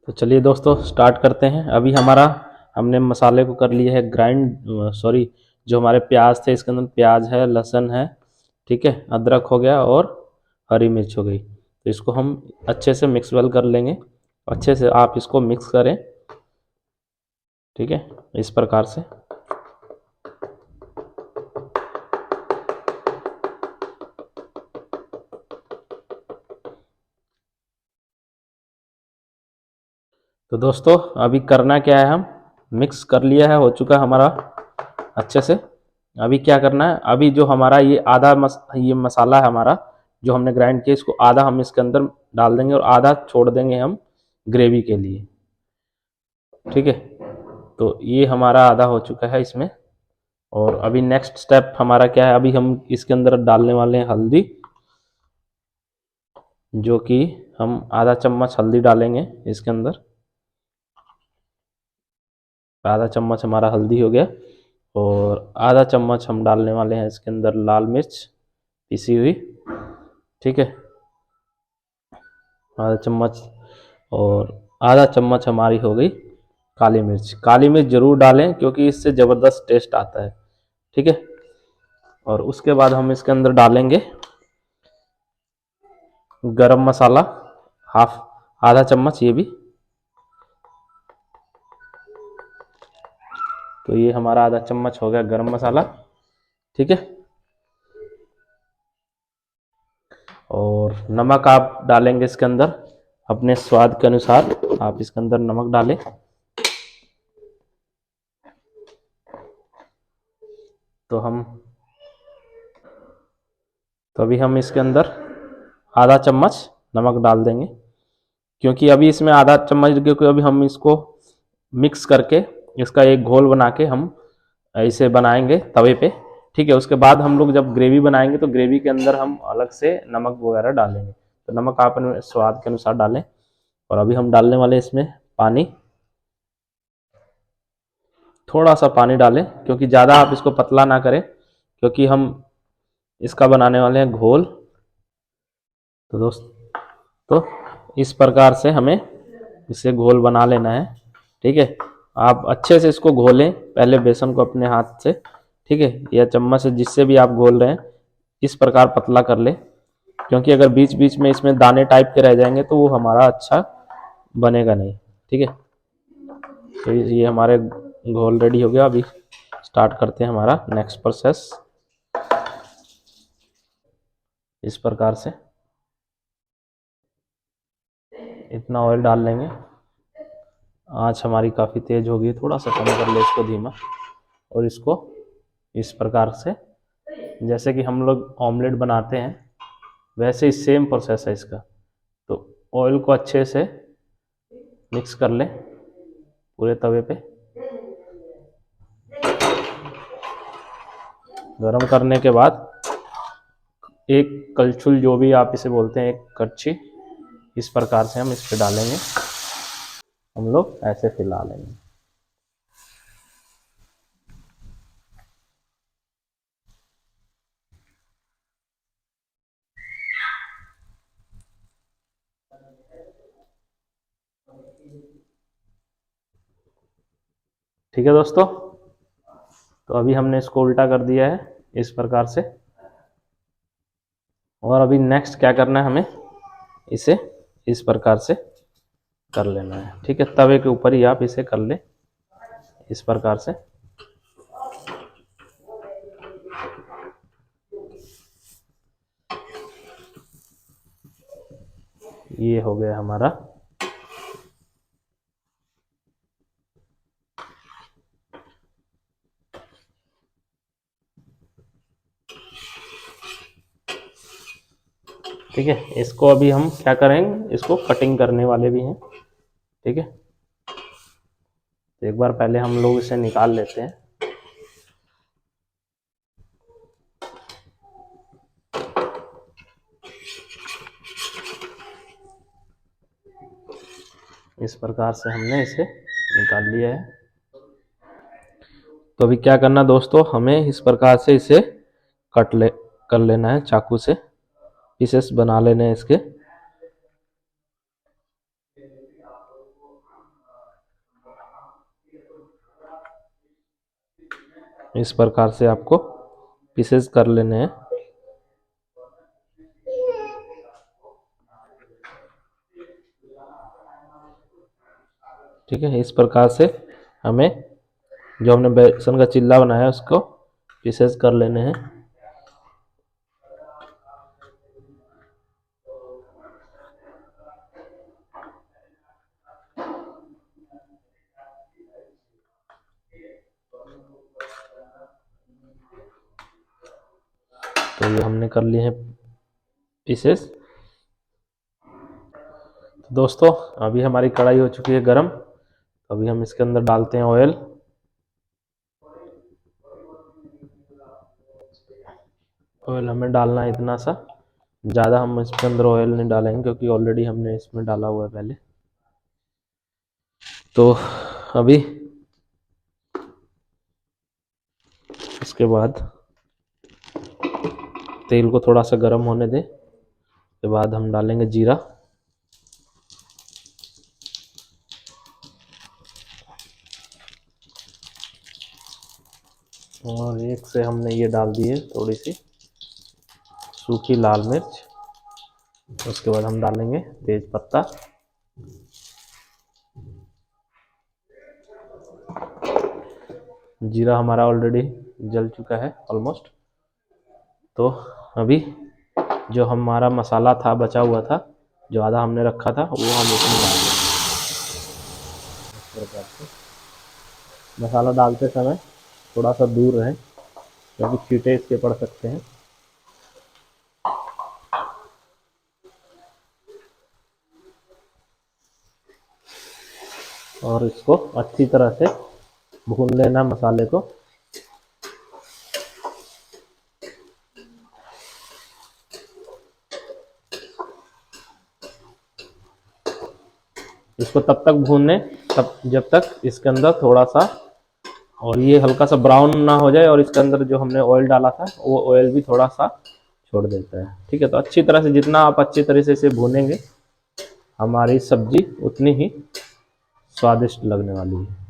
तो चलिए दोस्तों स्टार्ट करते हैं। अभी हमारा हमने मसाले को कर लिए है ग्राइंड, सॉरी, जो हमारे प्याज थे इसके अंदर प्याज है, लहसुन है, ठीक है, अदरक हो गया और हरी मिर्च हो गई। तो इसको हम अच्छे से मिक्स वेल कर लेंगे। अच्छे से आप इसको मिक्स करें, ठीक है, इस प्रकार से। तो दोस्तों अभी करना क्या है, हम मिक्स कर लिया है, हो चुका हमारा अच्छे से। अभी क्या करना है, अभी जो हमारा ये ये मसाला है हमारा जो हमने ग्राइंड किया, इसको आधा हम इसके अंदर डाल देंगे और आधा छोड़ देंगे हम ग्रेवी के लिए, ठीक है। तो ये हमारा आधा हो चुका है इसमें। और अभी नेक्स्ट स्टेप हमारा क्या है, अभी हम इसके अंदर डालने वाले हैं हल्दी, जो कि हम आधा चम्मच हल्दी डालेंगे इसके अंदर। आधा चम्मच हमारा हल्दी हो गया। और आधा चम्मच हम डालने वाले हैं इसके अंदर लाल मिर्च पिसी हुई, ठीक है, आधा चम्मच। और आधा चम्मच हमारी हो गई काली मिर्च। काली मिर्च जरूर डालें क्योंकि इससे ज़बरदस्त टेस्ट आता है, ठीक है। और उसके बाद हम इसके अंदर डालेंगे गरम मसाला, हाफ, आधा चम्मच ये भी। तो ये हमारा आधा चम्मच हो गया गरम मसाला, ठीक है। और नमक आप डालेंगे इसके अंदर अपने स्वाद के अनुसार, आप इसके अंदर नमक डालें। तो हम तो अभी हम इसके अंदर आधा चम्मच नमक डाल देंगे, क्योंकि अभी इसमें आधा चम्मच, क्योंकि अभी हम इसको मिक्स करके इसका एक घोल बना के हम इसे बनाएंगे तवे पे, ठीक है। उसके बाद हम लोग जब ग्रेवी बनाएंगे तो ग्रेवी के अंदर हम अलग से नमक वगैरह डालेंगे। तो नमक आप अपने स्वाद के अनुसार डालें। और अभी हम डालने वाले इसमें पानी, थोड़ा सा पानी डालें, क्योंकि ज़्यादा आप इसको पतला ना करें, क्योंकि हम इसका बनाने वाले हैं घोल। तो तो इस प्रकार से हमें इसे घोल बना लेना है, ठीक है। आप अच्छे से इसको घोलें पहले बेसन को अपने हाथ से, ठीक है, या चम्मच से, जिससे भी आप घोल रहे हैं इस प्रकार पतला कर ले, क्योंकि अगर बीच बीच में इसमें दाने टाइप के रह जाएंगे तो वो हमारा अच्छा बनेगा नहीं, ठीक है। तो ये हमारे घोल रेडी हो गया। अभी स्टार्ट करते हैं हमारा नेक्स्ट प्रोसेस। इस प्रकार से इतना ऑयल डाल लेंगे। आँच हमारी काफ़ी तेज़ हो गई, थोड़ा सा कम कर ले इसको, धीमा। और इसको इस प्रकार से, जैसे कि हम लोग ऑमलेट बनाते हैं वैसे ही सेम प्रोसेस है इसका। तो ऑयल को अच्छे से मिक्स कर लें पूरे तवे पे। गरम करने के बाद एक कलछुल, जो भी आप इसे बोलते हैं, एक कड़छी, इस प्रकार से हम इस पे डालेंगे। हम लोग ऐसे फैला लेंगे। ठीक है दोस्तों, तो अभी हमने इसको उल्टा कर दिया है इस प्रकार से। और अभी नेक्स्ट क्या करना है, हमें इसे इस प्रकार से कर लेना है, ठीक है। तवे के ऊपर ही आप इसे कर ले इस प्रकार से। ये हो गया हमारा। ठीक है, इसको अभी हम क्या करेंगे, इसको कटिंग करने वाले भी हैं, ठीक है। तो एक बार पहले हम लोग इसे निकाल लेते हैं। इस प्रकार से हमने इसे निकाल लिया है। तो अभी क्या करना दोस्तों, हमें इस प्रकार से इसे कट ले कर लेना है, चाकू से पीसेस बना लेने हैं इसके। इस प्रकार से आपको पीसेस कर लेने हैं। ठीक है, इस प्रकार से हमें जो हमने बेसन का चिल्ला बनाया है उसको पीसेस कर लेने हैं। तो ये हमने कर लिए हैं पीसेस। तो दोस्तों अभी हमारी कढ़ाई हो चुकी है गरम। तो अभी हम इसके अंदर डालते हैं ऑयल। ऑयल हमें डालना है इतना सा, ज़्यादा हम इसके अंदर ऑयल नहीं डालेंगे क्योंकि ऑलरेडी हमने इसमें डाला हुआ है पहले। तो अभी इसके बाद तेल को थोड़ा सा गर्म होने दें। उसके बाद हम डालेंगे जीरा। और एक से हमने ये डाल दी है थोड़ी सी सूखी लाल मिर्च। उसके बाद हम डालेंगे तेज पत्ता। जीरा हमारा ऑलरेडी जल चुका है ऑलमोस्ट। तो अभी जो हमारा मसाला था बचा हुआ था, जो आधा हमने रखा था, वो हम इसमें डाल देंगे। इस प्रकार से मसाला डालते समय थोड़ा सा दूर रहें क्योंकि छींटे इसके पड़ सकते हैं। और इसको अच्छी तरह से भून लेना मसाले को। इसको तब तक भूनने तब जब तक इसके अंदर थोड़ा सा और ये हल्का सा ब्राउन ना हो जाए और इसके अंदर जो हमने ऑयल डाला था वो ऑयल भी थोड़ा सा छोड़ देता है। ठीक है, तो अच्छी तरह से जितना आप अच्छी तरह से इसे भूनेंगे हमारी सब्जी उतनी ही स्वादिष्ट लगने वाली है।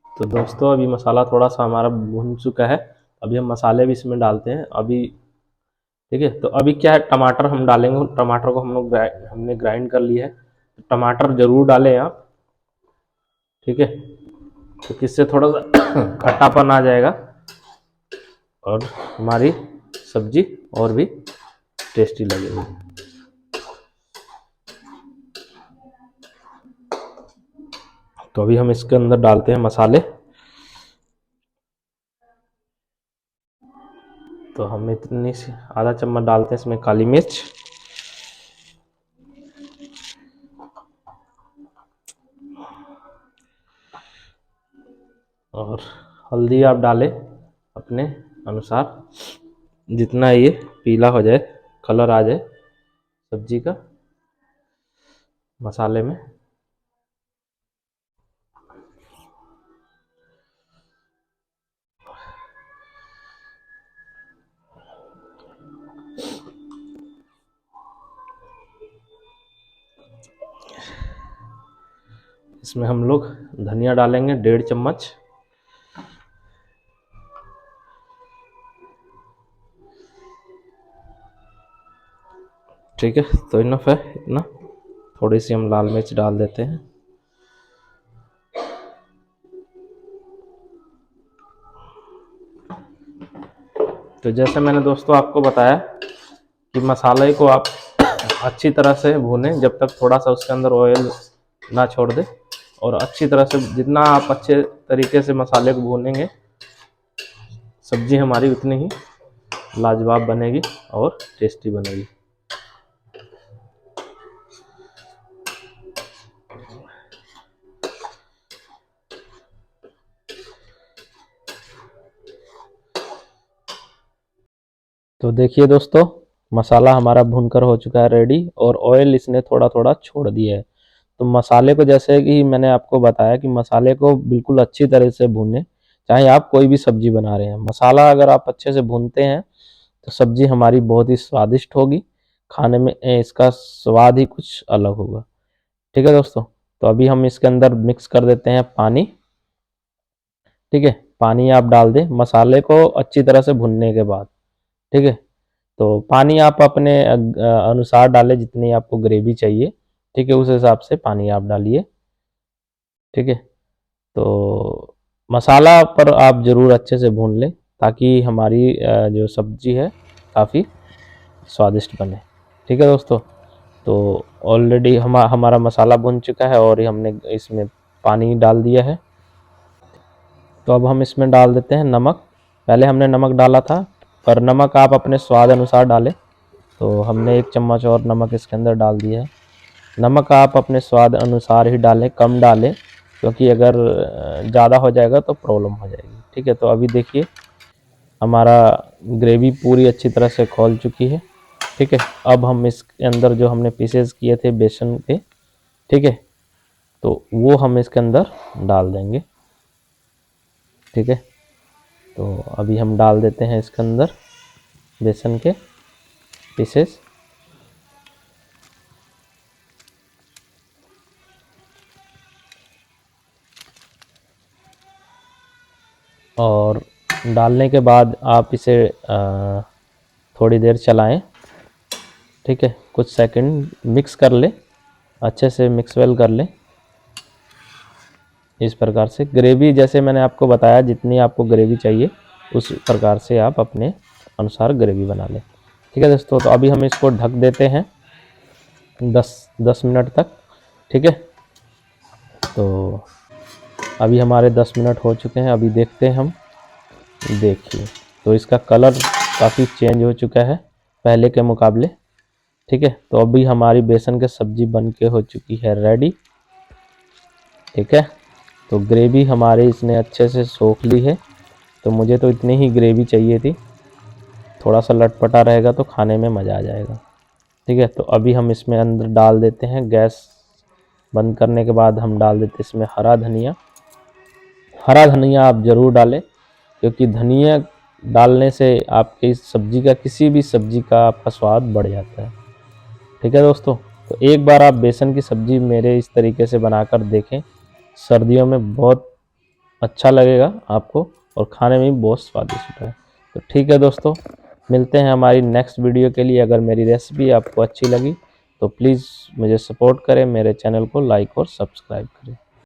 तो दोस्तों अभी मसाला थोड़ा सा हमारा भून चुका है। अभी हम मसाले भी इसमें डालते हैं अभी। ठीक है, तो अभी क्या है, टमाटर हम डालेंगे। टमाटर को हम लोग हमने ग्राइंड कर लिया है। तो टमाटर जरूर डालें आप। ठीक है, तो किससे थोड़ा सा खट्टापन आ जाएगा और हमारी सब्जी और भी टेस्टी लगेगी। तो अभी हम इसके अंदर डालते हैं मसाले। तो हम इतनी सी आधा चम्मच डालते हैं इसमें काली मिर्च। और हल्दी आप डालें अपने अनुसार, जितना ये पीला हो जाए, कलर आ जाए सब्जी का मसाले में। इसमें हम लोग धनिया डालेंगे 1.5 चम्मच। ठीक है, तो इनफ है इतना। थोड़ी सी हम लाल मिर्च डाल देते हैं। तो जैसे मैंने दोस्तों आपको बताया कि मसाले को आप अच्छी तरह से भूनें जब तक थोड़ा सा उसके अंदर ऑयल ना छोड़ दे। और अच्छी तरह से जितना आप अच्छे तरीके से मसाले को भूनेंगे सब्जी हमारी उतनी ही लाजवाब बनेगी और टेस्टी बनेगी। तो देखिए दोस्तों, मसाला हमारा भूनकर हो चुका है रेडी और ऑयल इसने थोड़ा थोड़ा छोड़ दिया है। तो मसाले को जैसे कि मैंने आपको बताया कि मसाले को बिल्कुल अच्छी तरह से भूनें। चाहे आप कोई भी सब्जी बना रहे हैं, मसाला अगर आप अच्छे से भूनते हैं तो सब्जी हमारी बहुत ही स्वादिष्ट होगी, खाने में इसका स्वाद ही कुछ अलग होगा। ठीक है दोस्तों, तो अभी हम इसके अंदर मिक्स कर देते हैं पानी। ठीक है, पानी आप डाल दें मसाले को अच्छी तरह से भुनने के बाद। ठीक है, तो पानी आप अपने अनुसार डालें, जितनी आपको ग्रेवी चाहिए। ठीक है, उस हिसाब से पानी आप डालिए। ठीक है, तो मसाला पर आप ज़रूर अच्छे से भून लें ताकि हमारी जो सब्जी है काफ़ी स्वादिष्ट बने। ठीक है दोस्तों, तो ऑलरेडी हमारा मसाला भुन चुका है और हमने इसमें पानी डाल दिया है। तो अब हम इसमें डाल देते हैं नमक। पहले हमने नमक डाला था, पर नमक आप अपने स्वाद अनुसार डालें। तो हमने 1 चम्मच और नमक इसके अंदर डाल दिया है। नमक आप अपने स्वाद अनुसार ही डालें, कम डालें, क्योंकि अगर ज़्यादा हो जाएगा तो प्रॉब्लम हो जाएगी। ठीक है, तो अभी देखिए हमारा ग्रेवी पूरी अच्छी तरह से खौल चुकी है। ठीक है, अब हम इसके अंदर जो हमने पीसेस किए थे बेसन के, ठीक है, तो वो हम इसके अंदर डाल देंगे। ठीक है, तो अभी हम डाल देते हैं इसके अंदर बेसन के पीसेस। और डालने के बाद आप इसे थोड़ी देर चलाएं। ठीक है, कुछ सेकंड मिक्स कर लें, अच्छे से मिक्स वेल कर लें। इस प्रकार से ग्रेवी, जैसे मैंने आपको बताया, जितनी आपको ग्रेवी चाहिए उस प्रकार से आप अपने अनुसार ग्रेवी बना लें। ठीक है दोस्तों, तो अभी हम इसको ढक देते हैं 10 मिनट तक। ठीक है, तो अभी हमारे 10 मिनट हो चुके हैं। अभी देखते हैं हम, देखिए तो इसका कलर काफ़ी चेंज हो चुका है पहले के मुकाबले। ठीक है, तो अभी हमारी बेसन की सब्जी बन के हो चुकी है रेडी। ठीक है, तो ग्रेवी हमारे इसने अच्छे से सोख ली है। तो मुझे तो इतनी ही ग्रेवी चाहिए थी, थोड़ा सा लटपटा रहेगा तो खाने में मज़ा आ जाएगा। ठीक है, तो अभी हम इसमें अंदर डाल देते हैं, गैस बंद करने के बाद हम डाल देते हैं इसमें हरा धनिया। हरा धनिया आप ज़रूर डालें, क्योंकि धनिया डालने से आपकी सब्ज़ी का, किसी भी सब्ज़ी का आपका स्वाद बढ़ जाता है। ठीक है दोस्तों, तो एक बार आप बेसन की सब्ज़ी मेरे इस तरीके से बनाकर देखें, सर्दियों में बहुत अच्छा लगेगा आपको और खाने में भी बहुत स्वादिष्ट होता है। तो ठीक है दोस्तों, मिलते हैं हमारी नेक्स्ट वीडियो के लिए। अगर मेरी रेसिपी आपको अच्छी लगी तो प्लीज़ मुझे सपोर्ट करें, मेरे चैनल को लाइक और सब्सक्राइब करें।